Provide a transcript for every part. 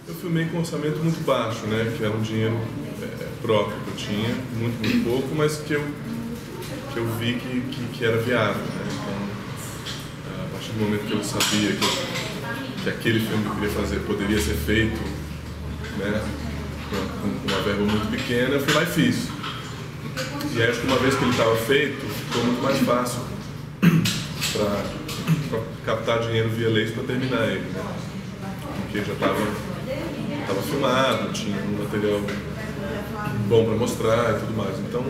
Eu filmei com um orçamento muito baixo, né? Que era um dinheiro próprio que eu tinha, muito pouco, mas que eu vi que era viável, né? Então, a partir do momento que eu sabia que aquele filme que eu queria fazer poderia ser feito, né, com uma verba muito pequena, eu fui lá e fiz. E acho que uma vez que ele estava feito, ficou muito mais fácil para captar dinheiro via leis para terminar ele, né? Porque já estava filmado, tinha um material bom para mostrar e tudo mais. Então,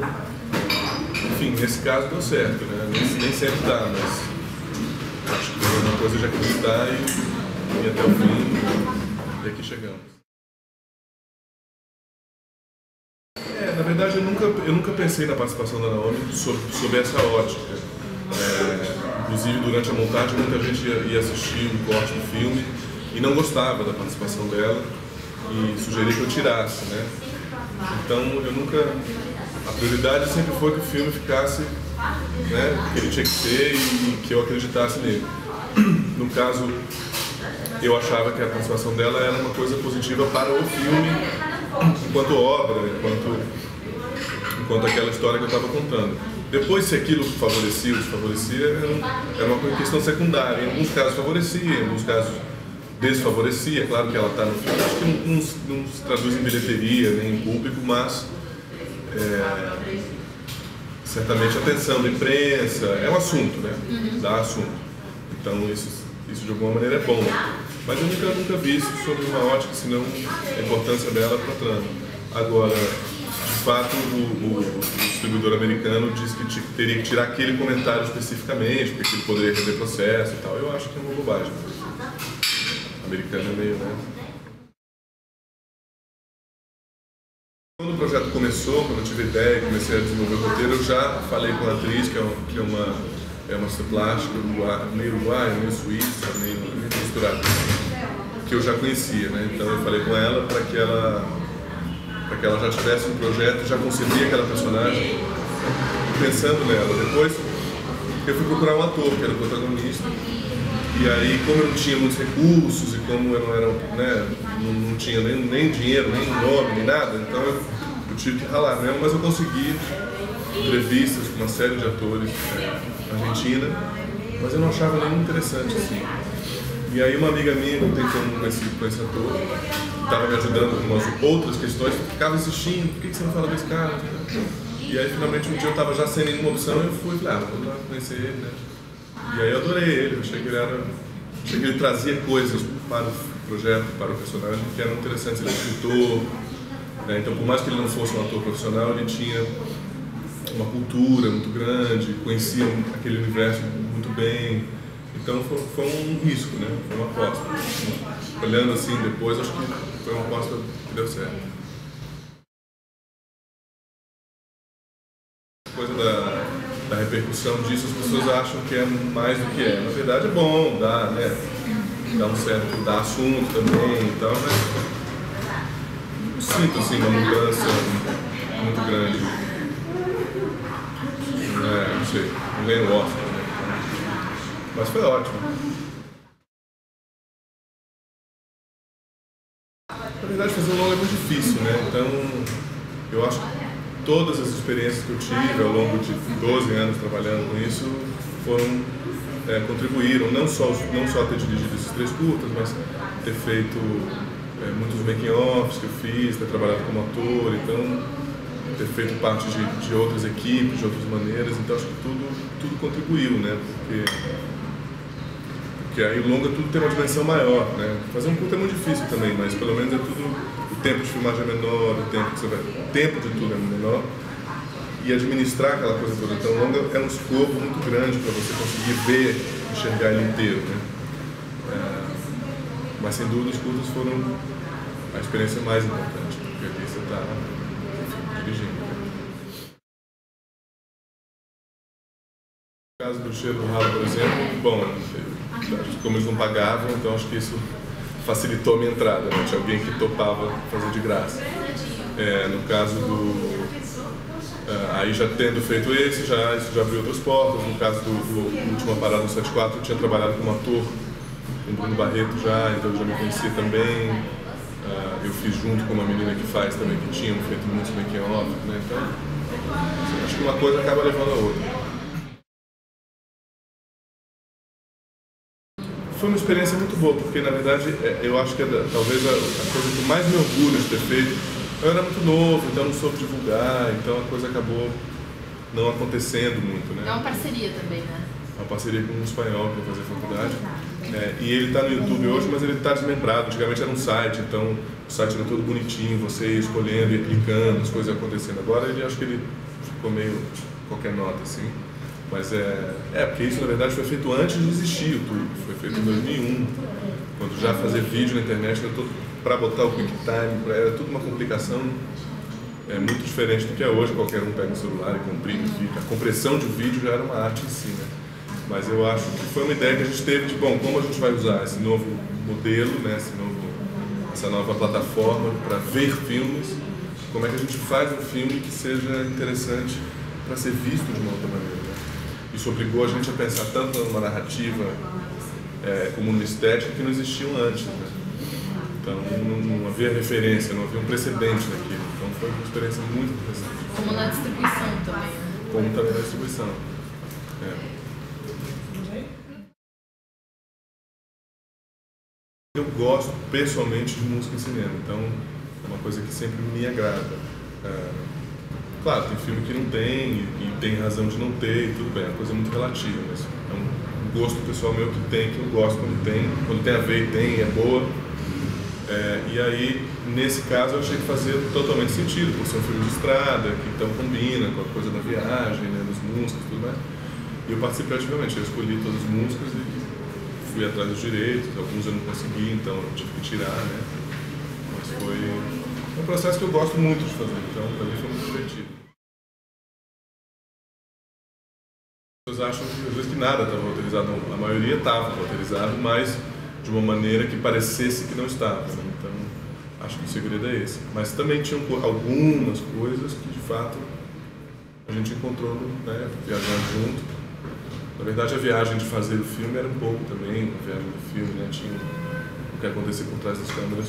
enfim, nesse caso deu certo, né? Nem sempre dá, mas acho que é uma coisa de acreditar e até o fim, e aqui chegamos. Na verdade, eu nunca pensei na participação da Naomi sob essa ótica. Inclusive, durante a montagem, muita gente ia assistir um corte do filme e não gostava da participação dela e sugeria que eu tirasse, né? Então, a prioridade sempre foi que o filme ficasse, né, que ele tinha que ser e que eu acreditasse nele. No caso, eu achava que a participação dela era uma coisa positiva para o filme, enquanto obra, enquanto aquela história que eu estava contando. Depois, se aquilo favorecia ou desfavorecia, era uma questão secundária. Em alguns casos favorecia, em alguns casos desfavorecia. Claro que ela está no filme, acho que não se traduz em bilheteria, nem em público, mas certamente a atenção da imprensa é um assunto, né? Dá assunto. Então isso de alguma maneira é bom. Mas eu nunca vi isso sob uma ótica, senão a importância dela para a trama. Agora, de fato, o distribuidor americano disse que teria que tirar aquele comentário especificamente, porque ele poderia render processo e tal. Eu acho que é uma bobagem. O americano é meio, né? Quando o projeto começou, quando eu tive a ideia e comecei a desenvolver o roteiro, eu já falei com a atriz, que é uma artista plástica, meio uruguaia, meio suíça, meio misturada, que eu já conhecia, né? Então eu falei com ela para que ela já tivesse um projeto e já concebia aquela personagem pensando nela. Depois eu fui procurar um ator, que era o protagonista, e aí, como eu não tinha muitos recursos e como eu não era, né, não tinha nem dinheiro, nem nome, nem nada, então eu tive que ralar mesmo, mas eu consegui entrevistas com uma série de atores argentina, mas eu não achava nenhum interessante assim. E aí uma amiga minha, que eu tenho com esse ator, estava me ajudando com umas outras questões, ficava insistindo, por que você não fala desse cara? E aí finalmente um dia eu estava já sem nenhuma opção e eu fui, falei, vou lá conhecer ele, né? E aí eu adorei ele, eu achei que ele trazia coisas para o projeto, para o personagem, que eram interessantes. Ele é escritor, né? Então por mais que ele não fosse um ator profissional, ele tinha uma cultura muito grande, conhecia aquele universo muito bem. Então foi um risco, né? Foi uma aposta. Olhando assim depois, acho que foi uma aposta que deu certo. Coisa da repercussão disso, as pessoas acham que é mais do que é. Na verdade é bom, dá, né? Dá assunto também e tal, mas não sinto assim uma mudança muito grande. Não sei, não ganhei o Oscar, né? Mas foi ótimo. Na verdade, fazer um longa é muito difícil, né? Então, eu acho que todas as experiências que eu tive ao longo de 12 anos trabalhando com isso contribuíram, não só ter dirigido esses 3 curtas, mas ter feito muitos making-offs que eu fiz, ter trabalhado como ator, então ter feito parte de outras equipes, de outras maneiras, então acho que tudo contribuiu, né? Porque aí o longa tudo tem uma dimensão maior, né? Fazer um curta é muito difícil também, mas pelo menos é tudo, o tempo de filmagem é menor, o tempo de tudo é menor, e administrar aquela coisa toda. Então o longa é um escopo muito grande para você conseguir ver, enxergar ele inteiro, né? Mas sem dúvida os curtas foram a experiência mais importante, porque aqui você está dirigindo. No caso do Cheiro do Ralo, por exemplo, bom, como eles não pagavam, então acho que isso facilitou a minha entrada, né? Tinha alguém que topava fazer de graça. No caso aí já tendo feito isso já abriu outras portas. No caso do Última Parada no 74, eu tinha trabalhado como ator com Bruno Barreto já, então eu já me conhecia também. eu fiz junto com uma menina que faz também, que tinha feito muitos making-off, né? Então, acho que uma coisa acaba levando a outra. Foi uma experiência muito boa, porque na verdade eu acho que talvez a coisa que mais me orgulho de ter feito, eu era muito novo, então não soube divulgar, então a coisa acabou não acontecendo muito, né? É uma parceria também, né? Uma parceria com um espanhol que eu fazia faculdade. E ele está no YouTube hoje, mas ele está desmembrado. Antigamente era um site, então o site era todo bonitinho, você ia escolhendo e clicando, as coisas acontecendo. Agora acho que ele ficou meio qualquer nota, assim. Mas porque isso na verdade foi feito antes de existir o YouTube. Foi feito em 2001, quando já fazer vídeo na internet era todo para botar o QuickTime, era tudo uma complicação muito diferente do que é hoje. Qualquer um pega o celular e comprime o vídeo. A compressão de vídeo já era uma arte em si, né? Mas eu acho que foi uma ideia que a gente teve de, bom, como a gente vai usar esse novo modelo, né, essa nova plataforma para ver filmes, como é que a gente faz um filme que seja interessante para ser visto de uma outra maneira, né? Isso obrigou a gente a pensar tanto numa narrativa como numa estética que não existiam antes, né? Então não havia referência, não havia um precedente naquilo. Então foi uma experiência muito interessante. Como na distribuição também, né? Como também na distribuição. Eu gosto pessoalmente de música em cinema, então é uma coisa que sempre me agrada. Claro, tem filme que não tem e tem razão de não ter e tudo bem, é uma coisa muito relativa, mas é um gosto pessoal meu que eu gosto quando tem a ver e tem, é boa. E aí, nesse caso, eu achei que fazia totalmente sentido, por ser um filme de estrada, que então combina com a coisa da viagem, né, das músicas e tudo mais. E eu participei ativamente, eu escolhi todas as músicas e fui atrás dos direitos, alguns eu não consegui, então eu tive que tirar, né? Mas foi um processo que eu gosto muito de fazer, então para mim foi muito divertido. As pessoas acham que às vezes que nada estava roteirizado, a maioria estava roteirizado, mas de uma maneira que parecesse que não estava, né? Então acho que o segredo é esse. Mas também tinham algumas coisas que de fato a gente encontrou, né, viajando junto. Na verdade, a viagem de fazer o filme era um pouco também, a viagem do filme, né? Tinha o que acontecia por trás das câmeras,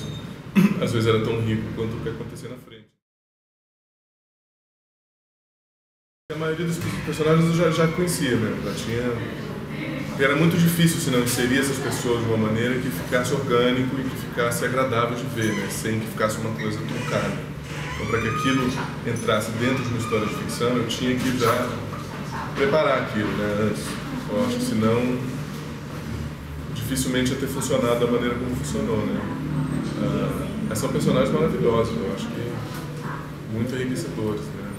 às vezes era tão rico quanto o que acontecia na frente. A maioria dos personagens eu já conhecia mesmo, já tinha... Era muito difícil se não inserir essas pessoas de uma maneira que ficasse orgânico e que ficasse agradável de ver, né? Sem que ficasse uma coisa truncada. Então, para que aquilo entrasse dentro de uma história de ficção, eu tinha que já preparar aquilo, né, antes. Eu acho que senão dificilmente ia ter funcionado da maneira como funcionou, né. São personagens maravilhosos, eu acho que muito enriquecedores, né.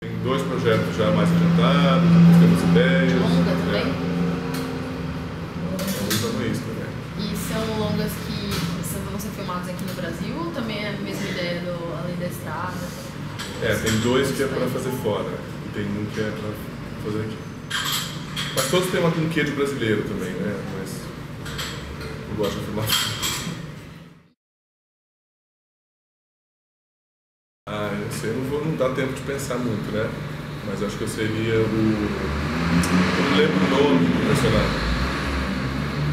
Tem 2 projetos já mais adiantados, temos ideias. Longa também? Então é isso também. E são longas que vão ser filmados aqui no Brasil ou também é a mesma ideia do Além da Estrada? Tem 2 que é para fazer fora e tem um que é para fazer aqui. Mas todos têm um quê de brasileiro também, né? Mas eu gosto de filmar. Eu sei, não dá tempo de pensar muito, né? Mas acho que eu seria eu não lembro o nome do personagem.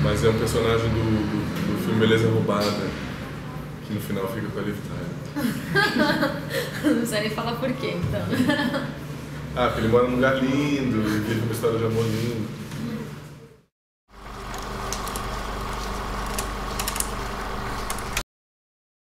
Mas é um personagem do filme Beleza Roubada, que no final fica com a Liv Tyler. Não sei nem falar por quê, então. Porque ele mora num lugar lindo, e vive uma história de amor lindo.